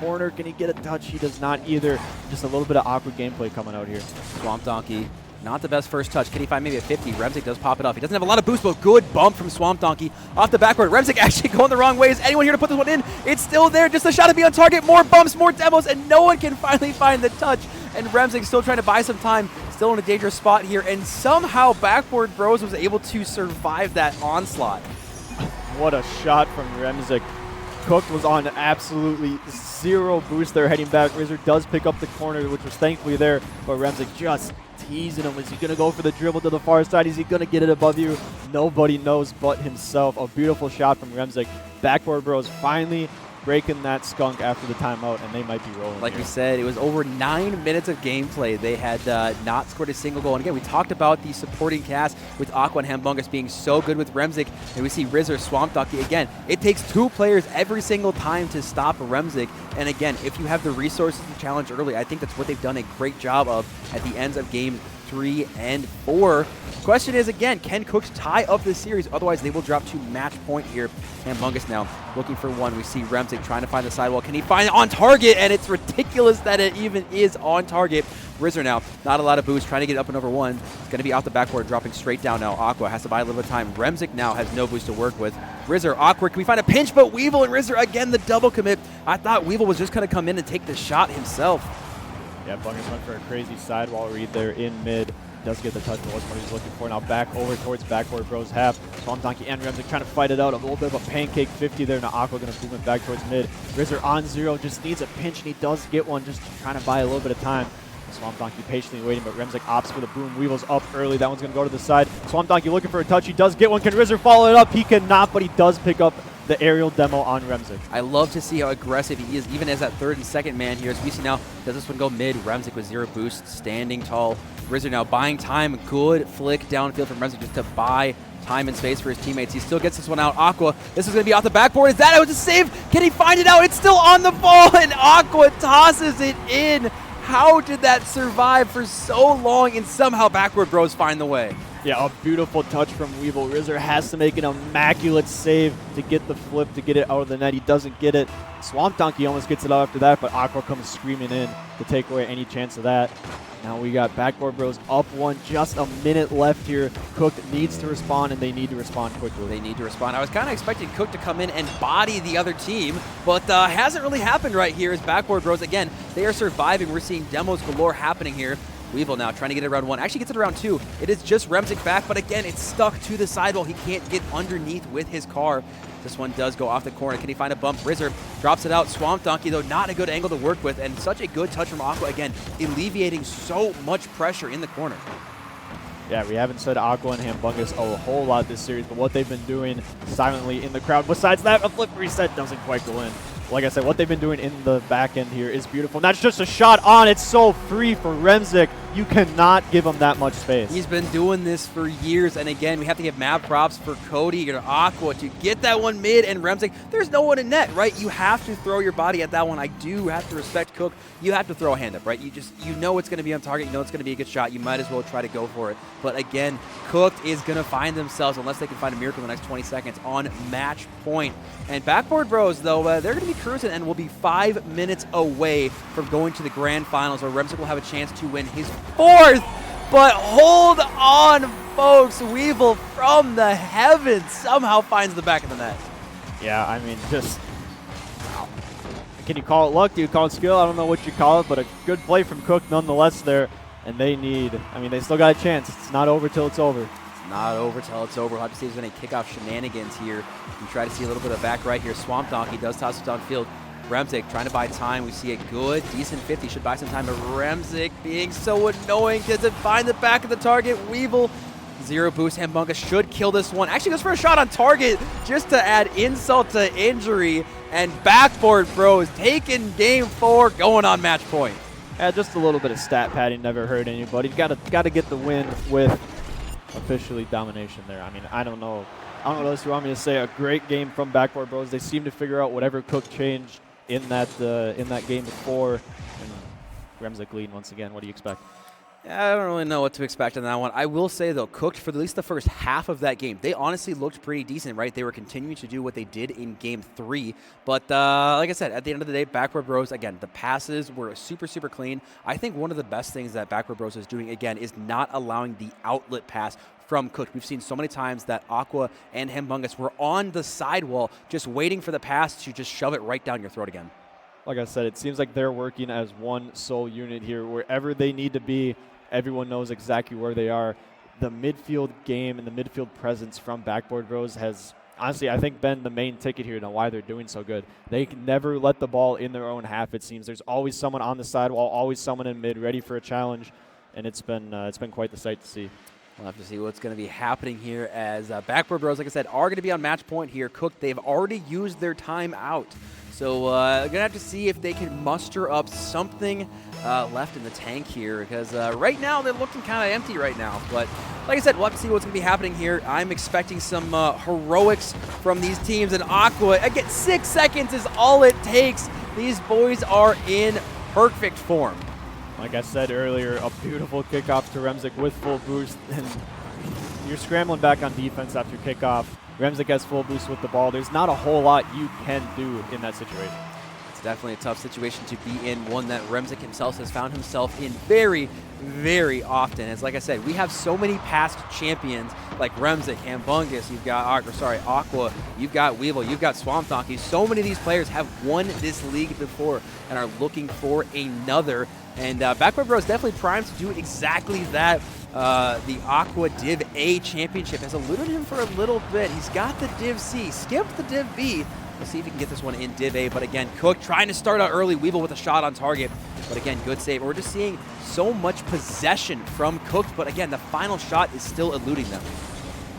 corner. Can he get a touch? He does not either. Just a little bit of awkward gameplay coming out here. Swamp Donkey, not the best first touch. Can he find maybe a 50? Remzik does pop it off. He doesn't have a lot of boost, but good bump from Swamp Donkey off the backboard. Remzik actually going the wrong way. Is anyone here to put this one in? It's still there. Just a shot to be on target. More bumps, more demos, and no one can finally find the touch. And Remzik still trying to buy some time. Still in a dangerous spot here. And somehow Backboard Bros was able to survive that onslaught. What a shot from Remzik. Cook was on absolutely zero boost there heading back. Rizzer does pick up the corner, which was thankfully there, but Remzik just teasing him. Is he going to go for the dribble to the far side? Is he going to get it above you? Nobody knows but himself. A beautiful shot from Remzik. Backboard Bros finally breaking that skunk after the timeout, and they might be rolling. Like here. we said, it was over 9 minutes of gameplay. They had not scored a single goal. And again, we talked about the supporting cast with Aqua and Hambungus being so good with Remzik. And we see Rizzer, Swamp Donkey. Again, it takes 2 players every single time to stop Remzik. And again, if you have the resources to challenge early, I think that's what they've done a great job of at the ends of games 3 and 4. Question is, again, can Cooks tie up this series? Otherwise, they will drop to match point here. Hambungus now looking for one. We see Remzik trying to find the sidewall. Can he find it on target? And it's ridiculous that it even is on target. Rizzer now, not a lot of boost, trying to get up and over one. It's going to be off the backboard, dropping straight down now. Aqua has to buy a little bit of time. Remzik now has no boost to work with. Rizzer, awkward. Can we find a pinch? But Weevil and Rizzer, again, the double commit. I thought Weevil was just going to come in and take the shot himself. Yeah, Bungus went for a crazy sidewall read there in mid. Does get the touch, but wasn't what he's looking for. Now back over towards Backboard Bros half. Swamp Donkey and Remzik trying to fight it out. A little bit of a pancake 50 there. Now Aqua going to boom it back towards mid. Rizzer on 0, just needs a pinch, and he does get one, just trying to buy a little bit of time. Swamp Donkey patiently waiting, but Remzik opts for the boom. Weevil's up early. That one's going to go to the side. Swamp Donkey looking for a touch. He does get one. Can Rizzer follow it up? He cannot, but he does pick up the aerial demo on Remzik. I love to see how aggressive he is, even as that third and second man here. As we see now, does this one go mid? Remzik with 0 boost, standing tall. Rizzer now buying time. Good flick downfield from Remzik just to buy time and space for his teammates. He still gets this one out. Aqua, this is going to be off the backboard. Is that out? It's a save. Can he find it out? It's still on the ball, and Aqua tosses it in. How did that survive for so long, and somehow Backboard Bros find the way? Yeah, a beautiful touch from Weevil. Rizzer has to make an immaculate save to get the flip, to get it out of the net. He doesn't get it. Swamp Donkey almost gets it out after that, but Aqua comes screaming in to take away any chance of that. Now we got Backboard Bros up 1, just a minute left here. Cook needs to respond, and they need to respond quickly. They need to respond. I was kind of expecting Cook to come in and body the other team, but hasn't really happened right here as Backboard Bros, again, they are surviving. We're seeing demos galore happening here. Weevil now trying to get it around 1. Actually gets it around 2. It is just Remzik back, but again, it's stuck to the sidewall. He can't get underneath with his car. This one does go off the corner. Can he find a bump? Rizzer drops it out. Swamp Donkey, though, not a good angle to work with, and such a good touch from Aqua, again, alleviating so much pressure in the corner. Yeah, we haven't said Aqua and Hambungus a whole lot this series, but what they've been doing silently in the crowd, besides that, a flip reset doesn't quite go in. Like I said, what they've been doing in the back end here is beautiful. And that's just a shot on. It's so free for Remzik. You cannot give him that much space. He's been doing this for years, and again, we have to give mad props for Cody or Aqua to get that one mid, and Remzik, there's no one in net, right? You have to throw your body at that one. I do have to respect Cook. You have to throw a hand up, right? You know it's going to be on target. You know it's going to be a good shot. You might as well try to go for it. But again, Cooked is going to find themselves, unless they can find a miracle in the next 20 seconds, on match point. And Backboard Bros, though, they're going to be cruising and will be 5 minutes away from going to the grand finals, where Remzik will have a chance to win his 4th. But hold on, folks. Weevil from the heavens somehow finds the back of the net. Yeah, I mean, just... Can you call it luck? Do you call it skill? I don't know what you call it, but a good play from Cook nonetheless there. And they need... I mean, they still got a chance. It's not over till it's over. Not over till it's over. We'll have to see if there's any kickoff shenanigans here. We try to see a little bit of back right here. Swamp Donkey does toss it downfield. Remzik trying to buy time. We see a good, decent 50. Should buy some time, but Remzik being so annoying. Doesn't find the back of the target. Weevil Zero boost. Hambunga should kill this one. Actually goes for a shot on target just to add insult to injury. And Backboard Bros taking game 4, going on match point. Yeah, just a little bit of stat padding never hurt anybody. Got to get the win with officially domination there. I mean, I don't know what else you want me to say. A great game from Backboard Bros. They seem to figure out whatever Cook changed in that game before. And Remzik leading once again. What do you expect? I don't really know what to expect on that one. I will say, though, Cooked for at least the first half of that game, they honestly looked pretty decent, right? They were continuing to do what they did in Game 3. But like I said, at the end of the day, Backboard Bros, again, the passes were super, super clean. I think one of the best things that Backboard Bros is doing, again, is not allowing the outlet pass from Cooked. We've seen so many times that Aqua and Hambungus were on the sidewall just waiting for the pass to just shove it right down your throat again. Like I said, it seems like they're working as one sole unit here. Wherever they need to be, everyone knows exactly where they are. The midfield game and the midfield presence from Backboard Bros has, honestly, I think been the main ticket here and why they're doing so good. They can never let the ball in their own half, it seems. There's always someone on the sidewall, always someone in mid ready for a challenge, and it's been quite the sight to see. We'll have to see what's going to be happening here as Backboard Bros, like I said, are going to be on match point here. Cook, they've already used their time out. So going to have to see if they can muster up something left in the tank here, because right now they're looking kind of empty right now. But like I said, we'll have to see what's going to be happening here. I'm expecting some heroics from these teams. And Aqua, again, 6 seconds is all it takes. These boys are in perfect form. Like I said earlier, a beautiful kickoff to Remzik with full boost. And you're scrambling back on defense after kickoff. Remzik has full boost with the ball. There's not a whole lot you can do in that situation. It's definitely a tough situation to be in, one that Remzik himself has found himself in very, very often. As like I said, we have so many past champions like Remzik, Hambungus, you've got Aqua, you've got Weevil, you've got Swamp Donkey. So many of these players have won this league before and are looking for another. And Backboard Bros definitely primed to do exactly that. The Aqua Div A championship has eluded him for a little bit. He's got the Div C, skipped the Div B. Let's see if he can get this one in Div A. But again, Cook trying to start out early. Weevil with a shot on target. But again, good save. We're just seeing so much possession from Cook. But again, the final shot is still eluding them.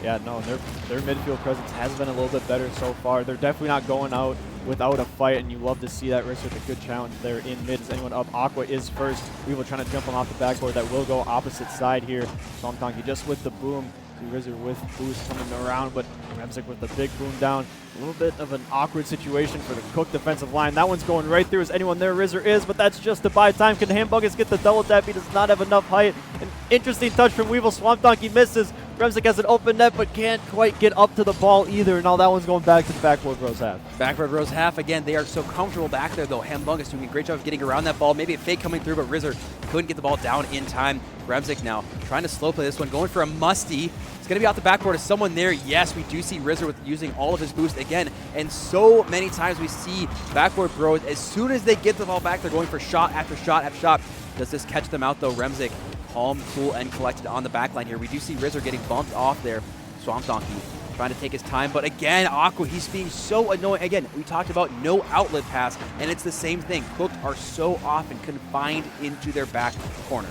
Yeah, no, their midfield presence has been a little bit better so far. They're definitely not going out without a fight, and you love to see that. Risk with a good challenge there in mid. Is anyone up? Aqua is first. Weevil trying to jump him off the backboard. That will go opposite side here. Swamp Donkey just with the boom. Rizzer with boost coming around, but Remzik with the big boom down. A little bit of an awkward situation for the Cook defensive line. That one's going right through. Is anyone there? Rizzer is, but that's just to buy time. Can Hambungus get the double tap? He does not have enough height. An interesting touch from Weevil. Swamp Donkey misses. Remzik has an open net, but can't quite get up to the ball either. Now that one's going back to the Backboard Bros half. Backboard Bros half, again, they are so comfortable back there, though. Hambungus doing a great job of getting around that ball. Maybe a fake coming through, but Rizzer couldn't get the ball down in time. Remzik now trying to slow play this one, going for a musty. It's going to be off the backboard. Is someone there? Yes, we do see Rizzer with using all of his boost again. And so many times we see Backboard Bros, as soon as they get the ball back, they're going for shot after shot after shot. Does this catch them out, though? Remzik calm, cool, and collected on the backline here. We do see Rizzer getting bumped off there. Swamp Donkey trying to take his time, but again, Aqua, he's being so annoying. Again, we talked about no outlet pass, and it's the same thing. Cooked are so often confined into their back corner.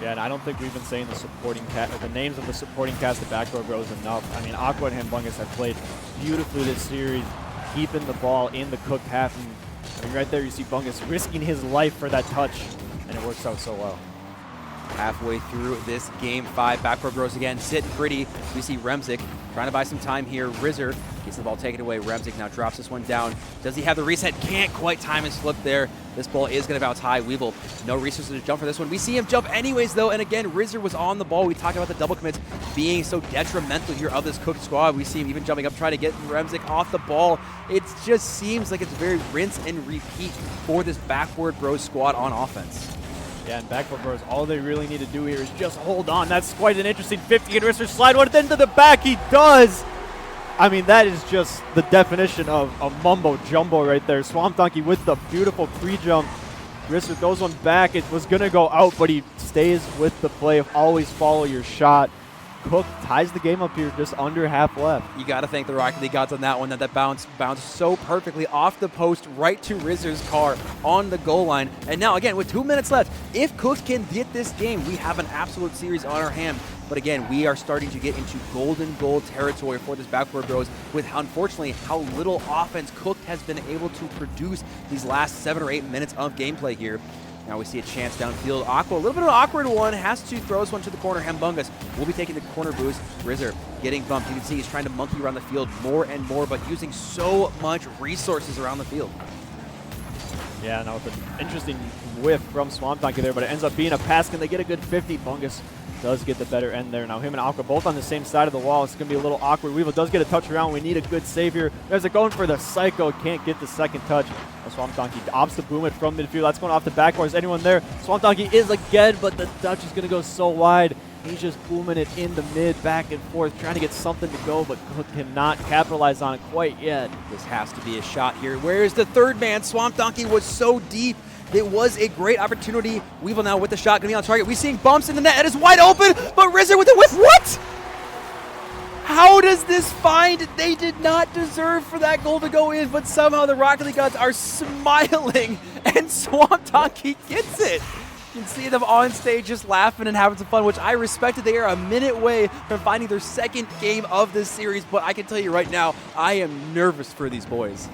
Yeah, and I don't think we've been saying the names of the supporting cast of Backboard Bros enough. I mean, Aqua and Hambungus have played beautifully this series, keeping the ball in the Cook half. And I mean, right there you see Bungus risking his life for that touch, and it works out so well. Halfway through this Game 5, Backboard Bros again sitting pretty. We see Remzik trying to buy some time here. Rizzer gets the ball taken away. Remzik now drops this one down. Does he have the reset? Can't quite time his flip there. This ball is going to bounce high. Weevil, no resources to jump for this one. We see him jump anyways, though. And again, Rizzer was on the ball. We talked about the double commits being so detrimental here of this Cooked squad. We see him even jumping up, trying to get Remzik off the ball. It just seems like it's very rinse and repeat for this Backboard Bros squad on offense. Yeah, and Backboard Bros, all they really need to do here is just hold on. That's quite an interesting 50, and Rizzer slide one into the back. He does. I mean, that is just the definition of a mumbo jumbo right there. Swamp Donkey with the beautiful pre-jump. Rizzer throws one back. It was going to go out, but he stays with the play of always follow your shot. Cook ties the game up here, just under half left. You got to thank the Rocket League gods on that one, that bounce bounced so perfectly off the post right to Rizzer's car on the goal line. And now, again, with 2 minutes left, if Cooks can get this game, we have an absolute series on our hand. But again, we are starting to get into golden goal territory for this Backboard Bros with, unfortunately, how little offense Cook has been able to produce these last 7 or 8 minutes of gameplay here. Now we see a chance downfield. Aqua, a little bit of an awkward one, has to throw this one to the corner. Hambungus will be taking the corner boost. Rizzer getting bumped. You can see he's trying to monkey around the field more and more, but using so much resources around the field. Yeah, now with an interesting whiff from Swamp Donkey there, but it ends up being a pass. Can they get a good 50? Bungus does get the better end there. Now him and Aqua both on the same side of the wall. It's going to be a little awkward. Weevil does get a touch around. We need a good save here. There's a going for the Psycho. Can't get the second touch. Swamp Donkey opts to boom it from midfield. That's going off the backboard. Is anyone there? Swamp Donkey is again, but the touch is going to go so wide. He's just booming it in the mid, back and forth, trying to get something to go, but Cook cannot capitalize on it quite yet. This has to be a shot here. Where is the third man? Swamp Donkey was so deep. It was a great opportunity. Weevil now with the shot, going to be on target. We're seeing bumps in the net. It is wide open, but Rizzer with the whiff. What? How does this find? They did not deserve for that goal to go in, but somehow the Rocket League gods are smiling, and Swamp Donkey gets it. You can see them on stage just laughing and having some fun, which I respected. They are a minute away from finding their second game of this series, but I can tell you right now, I am nervous for these boys.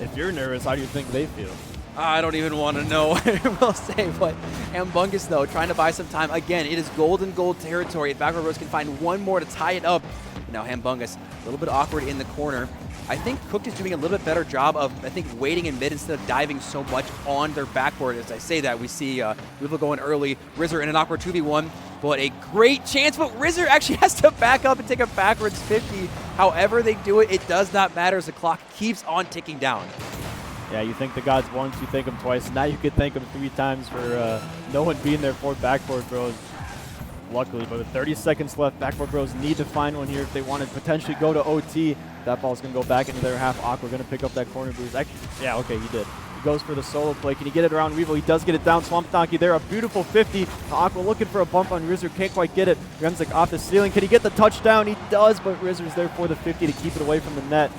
If you're nervous, how do you think they feel? I don't even want to know what I will say, but Hambungus, though, trying to buy some time. Again, it is golden goal territory. If Backboard Bros can find one more to tie it up. Now Hambungus, a little bit awkward in the corner. I think Cook is doing a little bit better job of, waiting in mid instead of diving so much on their backboard. As I say that, we see Weevil going early. Rizzer in an awkward 2v1, but a great chance. But Rizzer actually has to back up and take a backwards 50. However they do it, it does not matter as the clock keeps on ticking down. Yeah, you thank the gods once, you thank them twice. Now you could thank them 3 times for no one being there for Backboard Bros. Luckily, but with 30 seconds left, Backboard Bros need to find one here if they want to potentially go to OT. That ball's going to go back into their half. Aqua going to pick up that corner boost. Actually, yeah, okay, he did. He goes for the solo play. Can he get it around Weevil? He does get it down. Swamp Donkey there, a beautiful 50. Aqua looking for a bump on Rizzer, can't quite get it. Remzik off the ceiling. Can he get the touchdown? He does, but Rizzer's there for the 50 to keep it away from the net.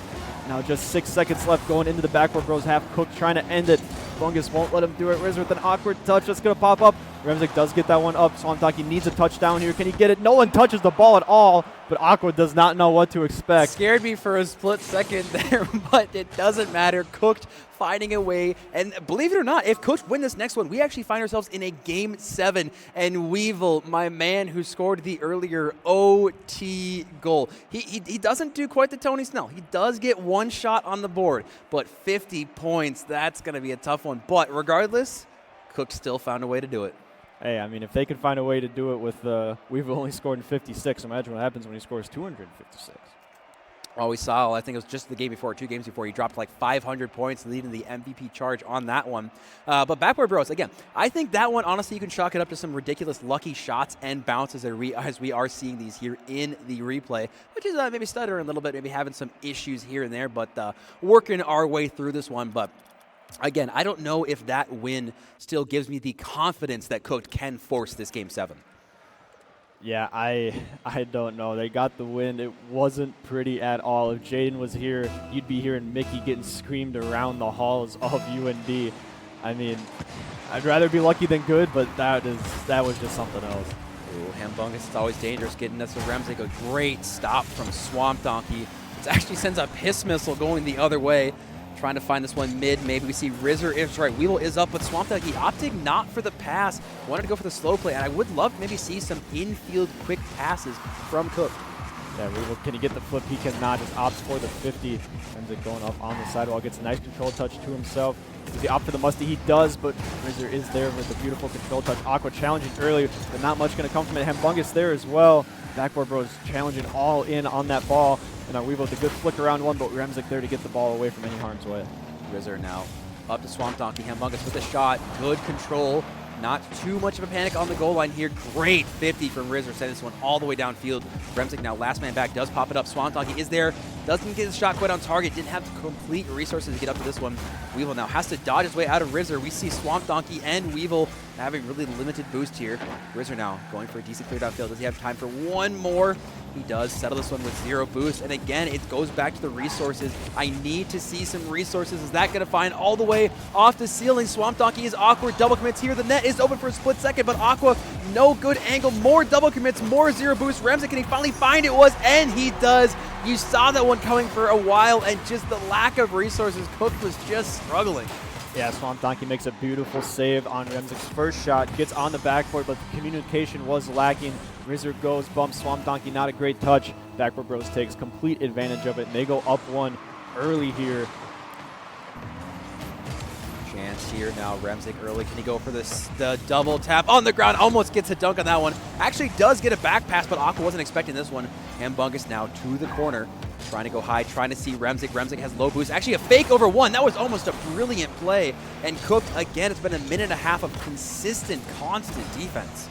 Now just 6 seconds left going into the Backboard Bros half. Cook trying to end it. Bungus won't let him do it. Rizzer with an awkward touch that's going to pop up. Remzik does get that one up. Swamp Donkey needs a touchdown here. Can he get it? No one touches the ball at all, but Aqua does not know what to expect. Scared me for a split second there, but it doesn't matter. Cooked finding a way, and believe it or not, if Coach win this next one, we actually find ourselves in a Game 7, and Weevil, my man who scored the earlier OT goal, he doesn't do quite the Tony Snell. He does get one shot on the board, but 50 points, that's going to be a tough one. But regardless, Cook still found a way to do it. Hey, I mean, if they could find a way to do it with Weevil only scored in 56, imagine what happens when he scores 256. Well, we saw, I think it was just the game before, 2 games before, he dropped like 500 points, leading the MVP charge on that one. But Backboard Bros, again, I think that one, honestly, you can chalk it up to some ridiculous lucky shots and bounces as we are seeing these here in the replay, which is maybe stuttering a little bit, maybe having some issues here and there, but working our way through this one. But again, I don't know if that win still gives me the confidence that Cook can force this Game 7. Yeah, I don't know. They got the win. It wasn't pretty at all. If Jaden was here, you'd be hearing Mickey getting screamed around the halls of UND. I mean, I'd rather be lucky than good, but that was just something else. Ooh, Hambungus, it's always dangerous getting this with Remzik. A great stop from Swamp Donkey. It actually sends a piss missile going the other way. Trying to find this one mid. Maybe we see Rizzer. It's right. Weevil is up, but Swamp Donkey opting not for the pass. Wanted to go for the slow play, and I would love to maybe see some infield quick passes from Cook. Yeah, Weevil, can he get the flip? He cannot. Just opts for the 50. Ends it going up on the sidewall. Gets a nice control touch to himself. Does he opt for the musty? He does, but Rizzer is there with a beautiful control touch. Aqua challenging early, but not much going to come from it. Hambungus there as well. Backboard Bros challenging all in on that ball. And our Weevil with a good flick around one, but Remzik there to get the ball away from any harm's way. Rizzer now up to Swamp Donkey. Hambungus with a shot. Good control. Not too much of a panic on the goal line here. Great 50 from Rizzer, sending this one all the way downfield. Remzik now last man back, does pop it up. Swamp Donkey is there, doesn't get his shot quite on target, didn't have the complete resources to get up to this one. Weevil now has to dodge his way out of Rizzer. We see Swamp Donkey and Weevil having really limited boost here. Rizzer now going for a decent clear downfield. Does he have time for one more? He does settle this one with 0 boost. And again, it goes back to the resources. I need to see some resources. Is that going to find all the way off the ceiling? Swamp Donkey is awkward. Double commits here. The net is open for a split second, but Aqua, no good angle. More double commits, more 0 boost. Remzik, can he finally find it? And he does. You saw that one coming for a while, and just the lack of resources. Cook was just struggling. Yeah, Swamp Donkey makes a beautiful save on Remzik's first shot, gets on the backboard, but the communication was lacking. Rizzer goes, bumps Swamp Donkey, not a great touch. Backboard Bros takes complete advantage of it, and they go up 1 early here. Chance here now, Remzik early. Can he go for this? The double tap on the ground, almost gets a dunk on that one. Actually does get a back pass, but Aqua wasn't expecting this one. Hambungus now to the corner, trying to go high, trying to see Remzik. Remzik has low boost. Actually, a fake over 1. That was almost a brilliant play. And Cooked, again, it's been a minute and a half of consistent, constant defense.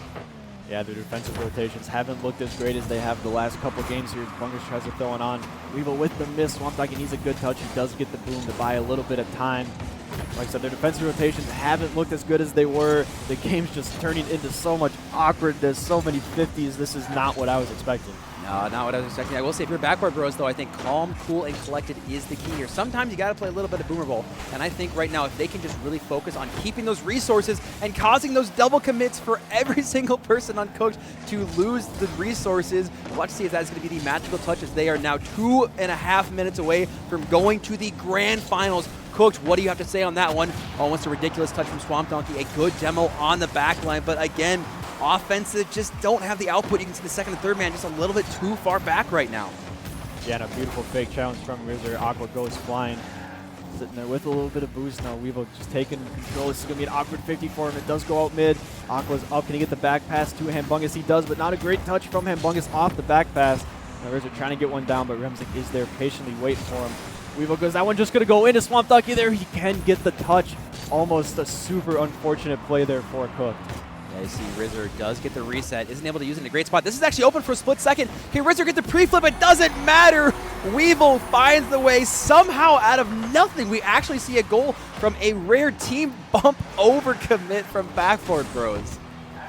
Yeah, the defensive rotations haven't looked as great as they have the last couple games here. Bungus tries to throw it on. Weevil with the miss. Swamp Donkey needs a good touch. He does get the boom to buy a little bit of time. Like I said, their defensive rotations haven't looked as good as they were. The game's just turning into so much awkwardness, so many 50s. This is not what I was expecting. No, not what I was expecting. I will say, if you're Backboard Bros, though, I think calm, cool, and collected is the key here. Sometimes you got to play a little bit of Boomer Bowl, and I think right now, if they can just really focus on keeping those resources and causing those double commits for every single person on Cooked to lose the resources, watch to see if that's going to be the magical touch, as they are now 2.5 minutes away from going to the grand finals. Cooked, what do you have to say on that one? Almost a ridiculous touch from Swamp Donkey. A good demo on the back line, but again, offensive just don't have the output. You can see the second and third man just a little bit too far back right now. Yeah, and a beautiful fake challenge from Rizzer. Aqua goes flying. Sitting there with a little bit of boost now. Weevil just taking control. This is going to be an awkward 50 for him. It does go out mid. Aqua's up. Can he get the back pass to Hambungus? He does, but not a great touch from Hambungus off the back pass. Now Rizzer trying to get one down, but Remzik is there patiently waiting for him. Weevil goes, that one just going to go into Swamp Donkey there. He can get the touch. Almost a super unfortunate play there for Cook. Yeah, you see Rizzer does get the reset, isn't able to use it in a great spot. This is actually open for a split second. Can Rizzer get the pre-flip? It doesn't matter. Weevil finds the way somehow out of nothing. We actually see a goal from a rare team bump over commit from Backboard Bros.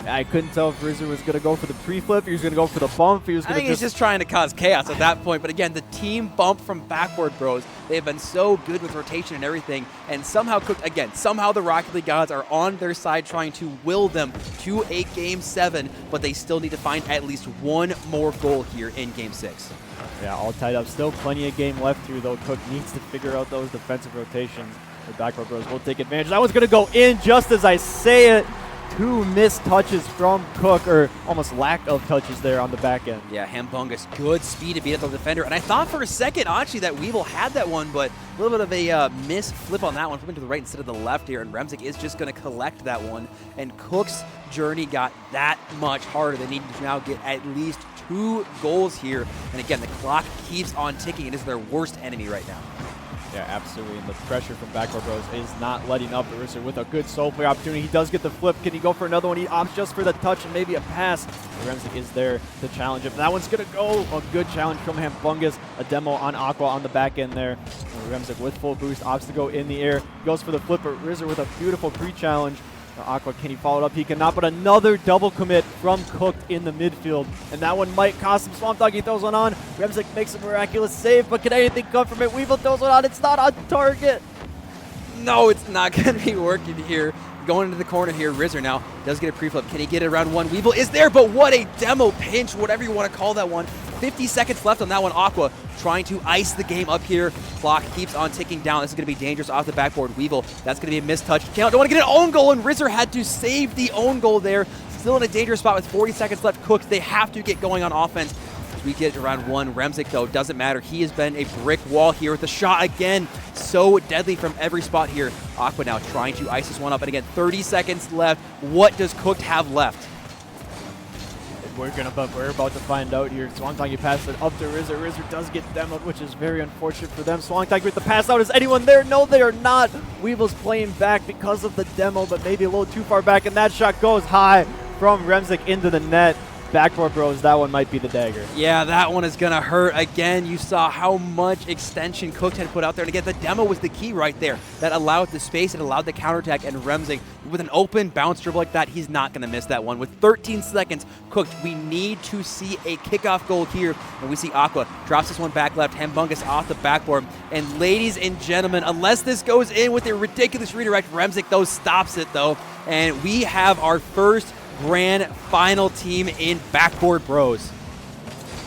I couldn't tell if Rizzer was going to go for the pre-flip, he was going to go for the bump, he was going to he's just trying to cause chaos at that point. But again, the team bump from Backboard Bros, they've been so good with rotation and everything. And somehow, somehow the Rocket League gods are on their side trying to will them to a Game 7. But they still need to find at least one more goal here in Game 6. Yeah, all tied up. Still plenty of game left here, though. Cook needs to figure out those defensive rotations. The Backboard Bros will take advantage. That one's going to go in just as I say it. 2 missed touches from Cook, or almost lack of touches there on the back end. Yeah, Hambungus, good speed to beat up the defender. And I thought for a second, actually, that Weevil had that one, but a little bit of a miss flip on that one, flipping to the right instead of the left here. And Remzik is just going to collect that one. And Cook's journey got that much harder. They need to now get at least 2 goals here. And again, the clock keeps on ticking. It is their worst enemy right now. Yeah, absolutely. And the pressure from Backboard Bros is not letting up. Rizzer with a good solo play opportunity. He does get the flip. Can he go for another one? He opts just for the touch and maybe a pass. Remzik is there to challenge him. That one's going to go. A good challenge from Hambungus. A demo on Aqua on the back end there. And Remzik with full boost opts to go in the air. Goes for the flipper. Rizzer with a beautiful pre-challenge. Aqua, can he follow it up? He cannot, but another double commit from Cooked in the midfield. And that one might cost him. Swamp Donkey throws one on. Remzik makes a miraculous save, but can anything come from it? Weevil throws one on. It's not on target. No, it's not going to be working here. Going into the corner here, Rizzer now does get a pre-flip. Can he get it around 1? Weevil is there, but what a demo pinch, whatever you want to call that one. 50 seconds left on that one. Aqua trying to ice the game up here. Clock keeps on ticking down. This is going to be dangerous off the backboard. Weevil, that's going to be a missed touch. Don't want to get an own goal, and Rizzer had to save the own goal there. Still in a dangerous spot with 40 seconds left. Cooked, they have to get going on offense. We get around 1. Remzik, though, doesn't matter. He has been a brick wall here with the shot again. So deadly from every spot here. Aqua now trying to ice this one up. And again, 30 seconds left. What does Cooked have left? we're about to find out here. Swang Tiger passed it up to Rizzer. Rizzer does get demoed, which is very unfortunate for them. Swang Tiger with the pass out. Is anyone there? No, they are not. Weevil's playing back because of the demo, but maybe a little too far back, and that shot goes high from Remzik into the net. Backboard Bros, that one might be the dagger. Yeah, that one is going to hurt. Again, you saw how much extension Cooked had put out there. And again, the demo was the key right there. That allowed the space, it allowed the counterattack, and Remzik, with an open bounce dribble like that, he's not going to miss that one. With 13 seconds, Cooked, we need to see a kickoff goal here. And we see Aqua drops this one back left, Hambungus off the backboard. And ladies and gentlemen, unless this goes in with a ridiculous redirect, Remzik, though, stops it, though. And we have our first grand final team in Backboard Bros.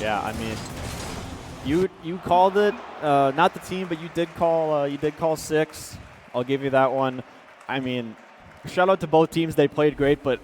Yeah, I mean, you called it, not the team, but you did call 6. I'll give you that one. I mean, shout out to both teams. They played great, but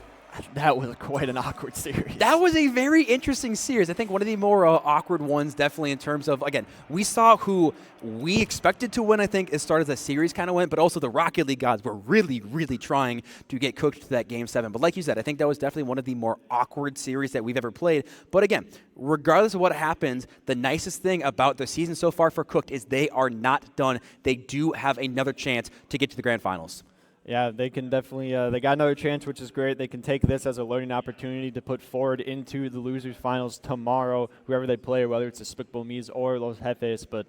that was quite an awkward series. That was a very interesting series. I think one of the more awkward ones, definitely in terms of, again, we saw who we expected to win, I think, as start as the series kind of went, but also the Rocket League gods were really, really trying to get Cooked to that Game 7. But like you said, I think that was definitely one of the more awkward series that we've ever played. But again, regardless of what happens, the nicest thing about the season so far for Cooked is they are not done. They do have another chance to get to the grand finals. Yeah, they can definitely, they got another chance, which is great. They can take this as a learning opportunity to put forward into the losers finals tomorrow, whoever they play, whether it's the Despicable Me's or Los Jefes. But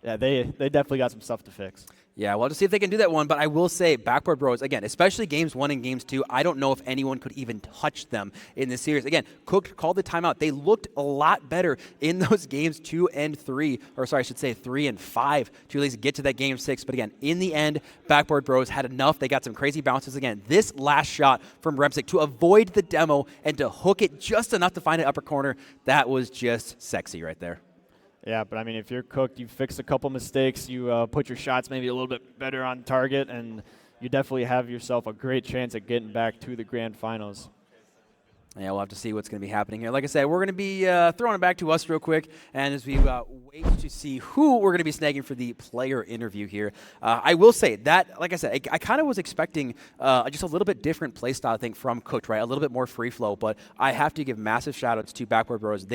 yeah, they definitely got some stuff to fix. Yeah, we'll have to see if they can do that one. But I will say, Backboard Bros, again, especially Games 1 and Games 2, I don't know if anyone could even touch them in this series. Again, Cooked called the timeout. They looked a lot better in those Games 2 and 3, or sorry, I should say 3 and 5, to at least get to that Game 6. But again, in the end, Backboard Bros had enough. They got some crazy bounces. Again, this last shot from Remzik to avoid the demo and to hook it just enough to find an upper corner, that was just sexy right there. Yeah, but I mean, if you're Cooked, you fix a couple mistakes, you put your shots maybe a little bit better on target, and you definitely have yourself a great chance at getting back to the grand finals. Yeah, we'll have to see what's going to be happening here. Like I said, we're going to be throwing it back to us real quick, and as we wait to see who we're going to be snagging for the player interview here, I will say that, like I said, I kind of was expecting just a little bit different play style, I think, from Cooked, right? A little bit more free flow, but I have to give massive shout-outs to Backboard Bros.